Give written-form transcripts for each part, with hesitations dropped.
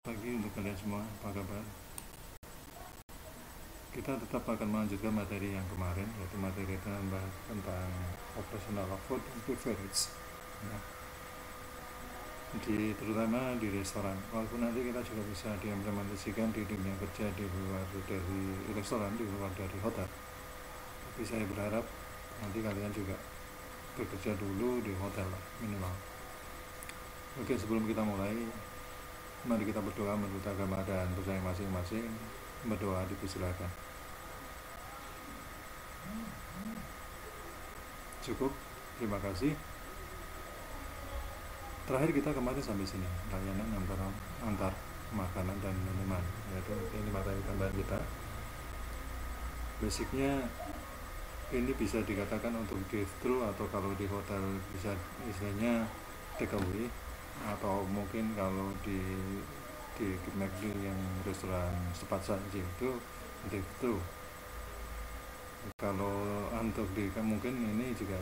Pagi untuk kalian semua, apa kabar? Kita tetap akan melanjutkan materi yang kemarin, yaitu materi tentang operational of food and beverage, ya. Terutama di restoran. Walaupun nanti kita juga bisa diimplementasikan di dunia kerja di luar dari restoran, di luar dari hotel. Tapi saya berharap nanti kalian juga bekerja dulu di hotel lah, minimal. Oke, sebelum kita mulai, mari kita berdoa menurut agama dan percaya masing-masing. Berdoa dipersilakan. Cukup, terima kasih. Terakhir kita kemarin sampai sini, layanan antar makanan dan minuman, yaitu ini materi tambahan kita. Basicnya ini bisa dikatakan untuk drive-thru, atau kalau di hotel bisa istilahnya take away, atau mungkin kalau di McD yang restoran cepat saji itu drive-thru. Kalau untuk mungkin ini juga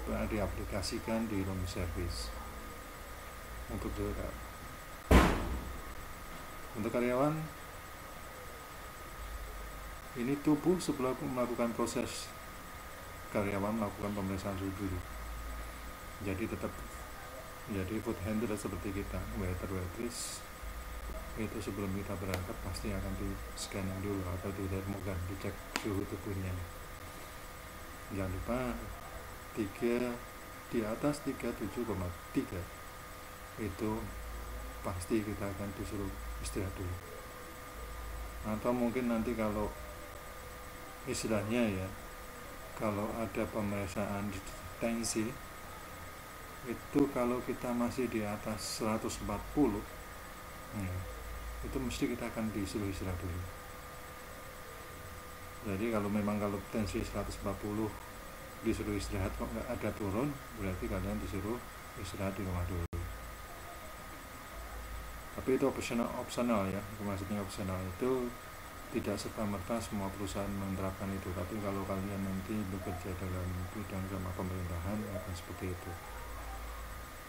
diaplikasikan di room service untuk karyawan. Ini tubuh sebelum melakukan proses, karyawan melakukan pemeriksaan suhu dulu. Jadi food handler seperti kita, waiter waitress, itu sebelum kita berangkat pasti akan di scanning dulu atau di termogan, dicek suhu tubuhnya. Jangan lupa di atas 37,3 itu pasti kita akan disuruh istirahat dulu. Atau mungkin nanti kalau istilahnya ya, kalau ada pemeriksaan tensi itu, kalau kita masih di atas 140 ya, itu mesti kita akan disuruh istirahat dulu. Jadi kalau tensi 140 disuruh istirahat kok nggak ada turun, berarti kalian disuruh istirahat di rumah dulu. Tapi itu opsional ya, maksudnya opsional itu tidak serta-merta semua perusahaan menerapkan itu. Tapi kalau kalian nanti bekerja dalam bidang sama pemerintahan akan seperti itu.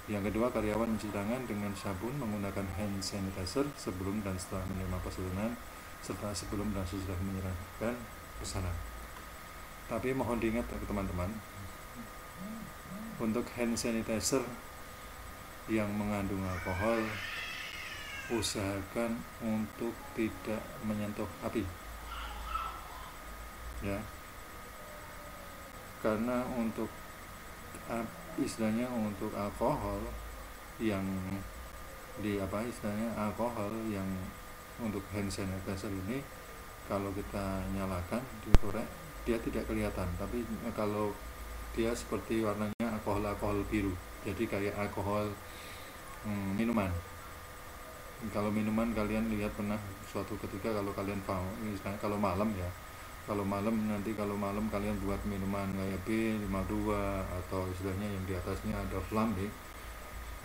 Yang kedua, karyawan mencuci tangan dengan sabun menggunakan hand sanitizer sebelum dan setelah menerima pesanan, serta sebelum dan sesudah menyerahkan pesanan. Tapi mohon diingat teman-teman, untuk hand sanitizer yang mengandung alkohol, usahakan untuk tidak menyentuh api, ya. Karena untuk istilahnya untuk alkohol yang alkohol yang untuk hand sanitizer ini, kalau kita nyalakan dikorek, dia tidak kelihatan. Tapi kalau dia seperti warnanya alkohol biru, jadi kayak alkohol minuman. Kalau minuman kalian lihat pernah suatu ketika, kalau kalian misalnya kalau malam kalian buat minuman kayak B52 atau istilahnya yang di atasnya ada flambe,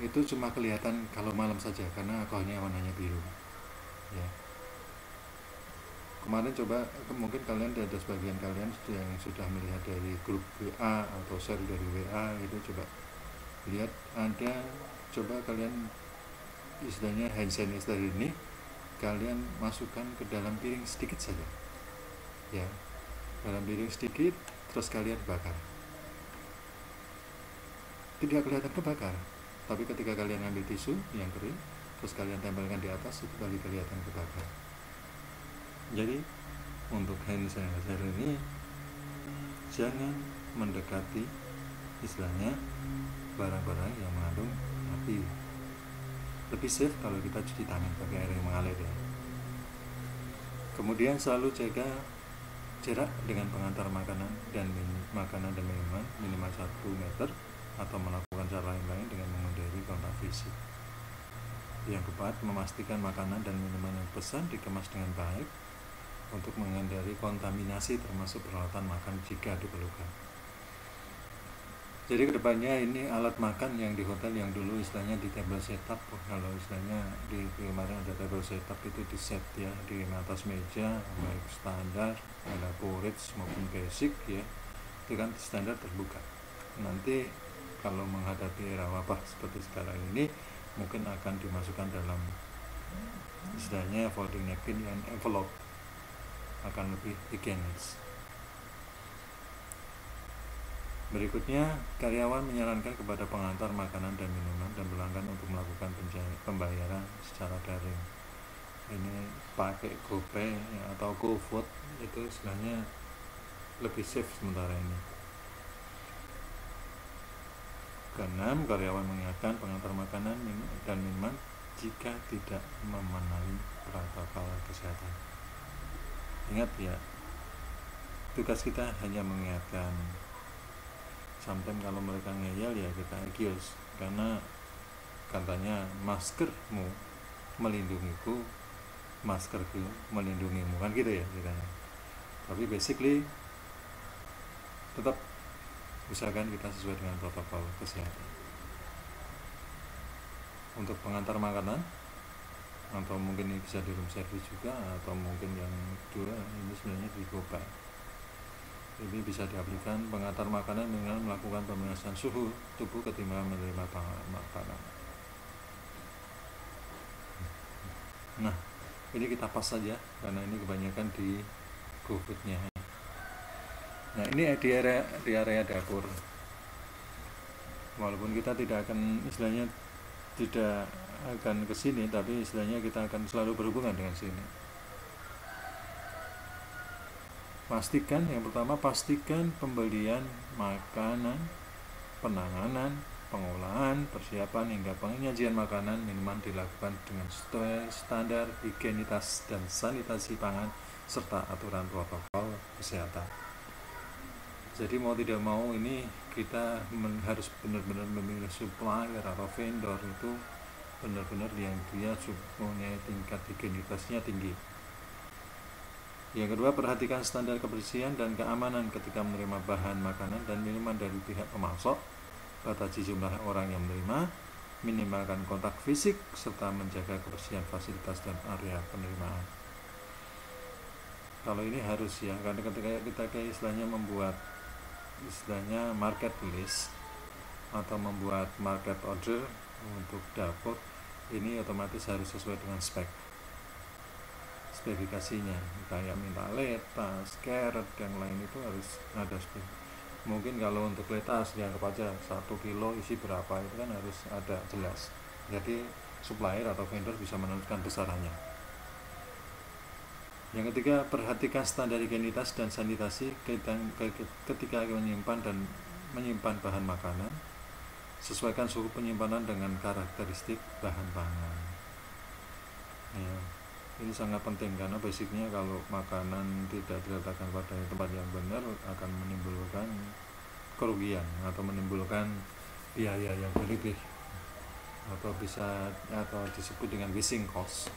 itu cuma kelihatan kalau malam saja karena alkoholnya warnanya biru, ya. Kemarin mungkin kalian ada sebagian kalian yang sudah melihat dari grup WA atau share dari WA, itu coba lihat, coba kalian istilahnya hand sanitizer ini kalian masukkan ke dalam piring sedikit saja, ya, dalam piring sedikit, terus kalian bakar. Tidak kelihatan kebakar, tapi ketika kalian ambil tisu yang kering terus kalian tempelkan di atas, itu baru kelihatan kebakar. Jadi untuk hand sanitizer ini jangan mendekati istilahnya barang-barang yang mengandung api. Lebih safe kalau kita cuci tangan pakai air yang mengalir, ya. Kemudian selalu jaga jarak dengan pengantar makanan dan minuman minimal 1 meter, atau melakukan cara lain dengan menghindari kontak fisik. Yang keempat, memastikan makanan dan minuman yang pesan dikemas dengan baik untuk menghindari kontaminasi, termasuk peralatan makan jika diperlukan. Jadi kedepannya ini alat makan yang di hotel yang dulu istilahnya di table setup, kalau istilahnya di kemarin ada table setup itu di set, ya, di atas meja, baik standar, ada porridge maupun basic, ya, itu kan standar terbuka. Nanti kalau menghadapi era wabah seperti sekarang ini, mungkin akan dimasukkan dalam istilahnya folding napkin dan envelope akan lebih higienis. Berikutnya, karyawan menyarankan kepada pengantar makanan dan minuman dan pelanggan untuk melakukan pembayaran secara daring. Ini pakai GoPay atau GoFood itu istilahnya lebih safe sementara ini. Keenam, karyawan mengingatkan pengantar makanan dan minuman jika tidak memenuhi protokol kesehatan. Ingat ya, tugas kita hanya mengingatkan. Sometimes kalau mereka ngeyel ya kita excuse, karena katanya maskermu melindungiku, maskerku melindungimu, kan gitu ya ceritanya. Tapi basically tetap usahakan kita sesuai dengan protokol kesehatan. Untuk pengantar makanan atau mungkin ini bisa di room service juga, atau mungkin yang kedua ini sebenarnya di GoPay. Ini bisa diaplikasikan pengantar makanan dengan melakukan pemanasan suhu tubuh ketika menerima makanan. Nah, ini kita pas saja karena ini kebanyakan di GoFood-nya. Nah, ini di area dapur. Walaupun kita tidak akan istilahnya tidak akan ke sini, tapi istilahnya kita akan selalu berhubungan dengan sini. Yang pertama pastikan pembelian makanan, penanganan, pengolahan, persiapan hingga penyajian makanan minuman dilakukan dengan standar higienitas dan sanitasi pangan serta aturan protokol kesehatan. Jadi mau tidak mau ini kita harus benar-benar memilih supplier atau vendor itu benar-benar yang dia punya tingkat higienitasnya tinggi. Yang kedua, perhatikan standar kebersihan dan keamanan ketika menerima bahan makanan dan minuman dari pihak pemasok. Batasi jumlah orang yang menerima, minimalkan kontak fisik, serta menjaga kebersihan fasilitas dan area penerimaan. Kalau ini harus ya, karena ketika kita kayak istilahnya membuat istilahnya marketplace atau membuat market order untuk dapur, ini otomatis harus sesuai dengan spesifikasinya, kayak minta letas, carrot, yang lain itu harus ada spek. Mungkin kalau untuk letas dianggap aja 1 kilo isi berapa, itu kan harus ada jelas. Jadi supplier atau vendor bisa menentukan besarannya. Yang ketiga, perhatikan standar higienitas dan sanitasi ketika menyimpan bahan makanan. Sesuaikan suhu penyimpanan dengan karakteristik bahan pangan. Ya, ini sangat penting karena basicnya kalau makanan tidak diletakkan pada tempat yang benar akan menimbulkan kerugian atau menimbulkan biaya yang berlebih atau disebut dengan wasting cost.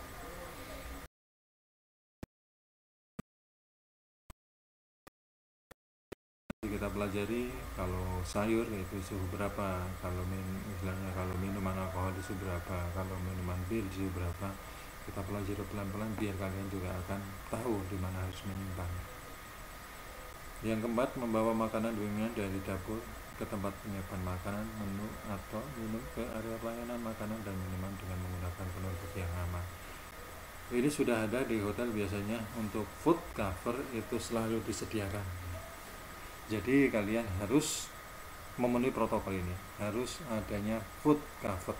Kita pelajari kalau sayur yaitu suhu berapa, kalau minuman alkohol di suhu berapa, kalau minuman bir di suhu berapa. Kita pelajari pelan-pelan biar kalian juga akan tahu di mana harus menyimpan. Yang keempat, membawa makanan dengan dari dapur ke tempat penyimpanan makanan, menu atau minum ke area pelayanan makanan dan minuman dengan menggunakan penutup yang aman. Ini sudah ada di hotel biasanya untuk food cover itu selalu disediakan. Jadi kalian harus memenuhi protokol ini, harus adanya food cover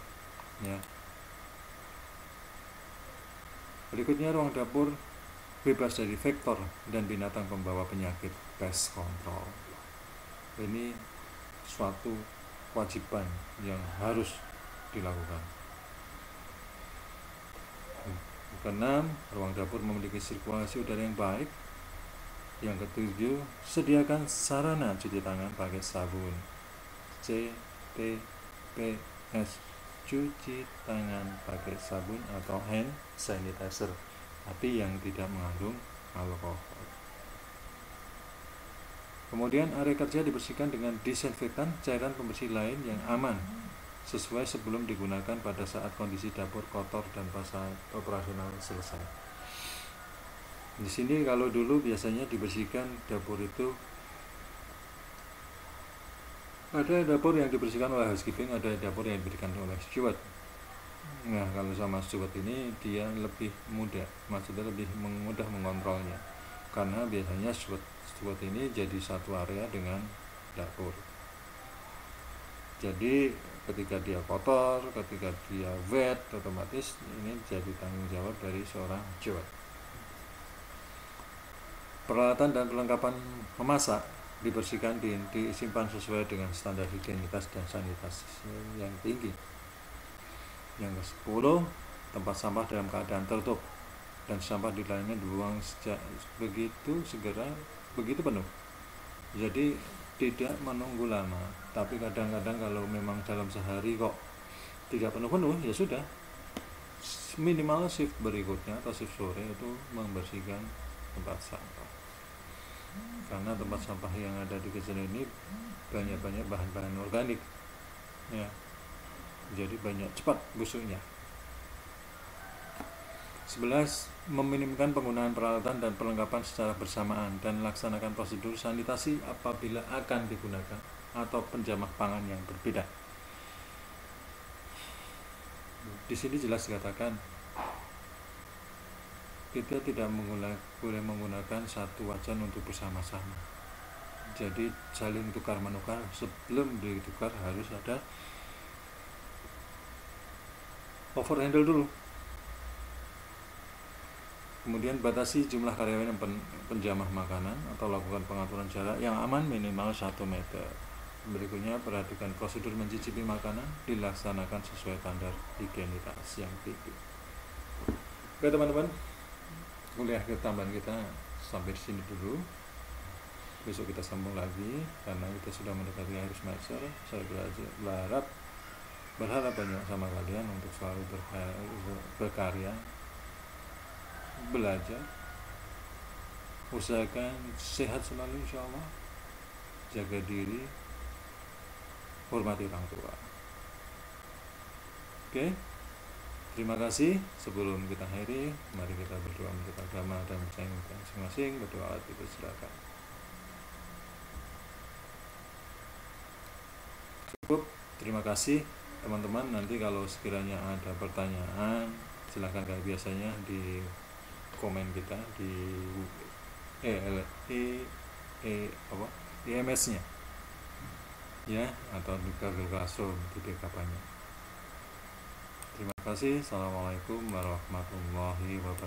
ya. Berikutnya, ruang dapur bebas dari vektor dan binatang pembawa penyakit, pest control. Ini suatu kewajiban yang harus dilakukan. Keenam, ruang dapur memiliki sirkulasi udara yang baik. Yang ketujuh, sediakan sarana cuci tangan pakai sabun. CTPS, cuci tangan pakai sabun atau hand sanitizer, tapi yang tidak mengandung alkohol. Kemudian area kerja dibersihkan dengan disinfektan, cairan pembersih lain yang aman sesuai sebelum digunakan pada saat kondisi dapur kotor dan pasar operasional selesai. Di sini kalau dulu biasanya dibersihkan dapur itu ada dapur yang dibersihkan oleh housekeeping, ada dapur yang dibersihkan oleh steward. Nah, kalau sama Steward ini dia lebih mudah, maksudnya lebih mudah mengontrolnya, karena biasanya Steward ini jadi satu area dengan dapur. Jadi ketika dia kotor, ketika dia wet, otomatis ini jadi tanggung jawab dari seorang steward. Peralatan dan perlengkapan memasak dibersihkan, disimpan sesuai dengan standar higienitas dan sanitasi yang tinggi. Yang ke-10, tempat sampah dalam keadaan tertutup dan sampah di dalamnya dibuang begitu penuh. Jadi tidak menunggu lama, tapi kadang-kadang kalau memang dalam sehari kok tidak penuh-penuh, ya sudah, minimal shift berikutnya atau shift sore itu membersihkan tempat sampah, karena tempat sampah yang ada di kitchen ini banyak bahan-bahan organik ya, jadi banyak cepat busuknya. 11. Meminimkan penggunaan peralatan dan perlengkapan secara bersamaan dan laksanakan prosedur sanitasi apabila akan digunakan atau penjamah pangan yang berbeda. Di sini jelas dikatakan kita tidak boleh menggunakan satu wajan untuk bersama-sama. Jadi saling tukar menukar, sebelum ditukar harus ada overhandle dulu. Kemudian batasi jumlah karyawan yang penjamah makanan atau lakukan pengaturan jarak yang aman minimal 1 meter. Berikutnya, perhatikan prosedur mencicipi makanan dilaksanakan sesuai standar higienitas yang tinggi. Oke teman-teman, kuliah tambahan kita sampai di sini dulu. Besok kita sambung lagi karena kita sudah mendekati akhir semester. Saya berharap banyak sama kalian untuk selalu berkarya, belajar, usahakan sehat selalu insyaallah, jaga diri, hormati orang tua. Oke, terima kasih. Sebelum kita akhiri, mari kita berdoa menurut agama dan percaya masing-masing. Berdoa kita silakan. Cukup, terima kasih teman-teman. Nanti kalau sekiranya ada pertanyaan, silahkan kayak biasanya di komen kita di IMS-nya ya, atau di Google Classroom di BKP-nya. Terima kasih. Assalamualaikum warahmatullahi wabarakatuh.